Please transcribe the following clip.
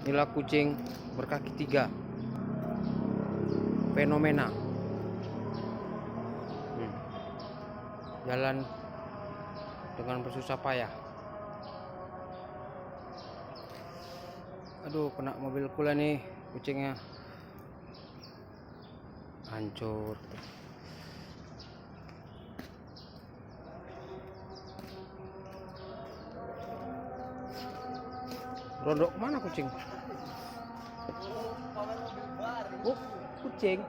Inilah kucing berkaki 3, fenomena. Jalan dengan bersusah payah. Aduh, kena mobil pula nih kucingnya, hancur. Rontok mana kucing? Oh, kucing.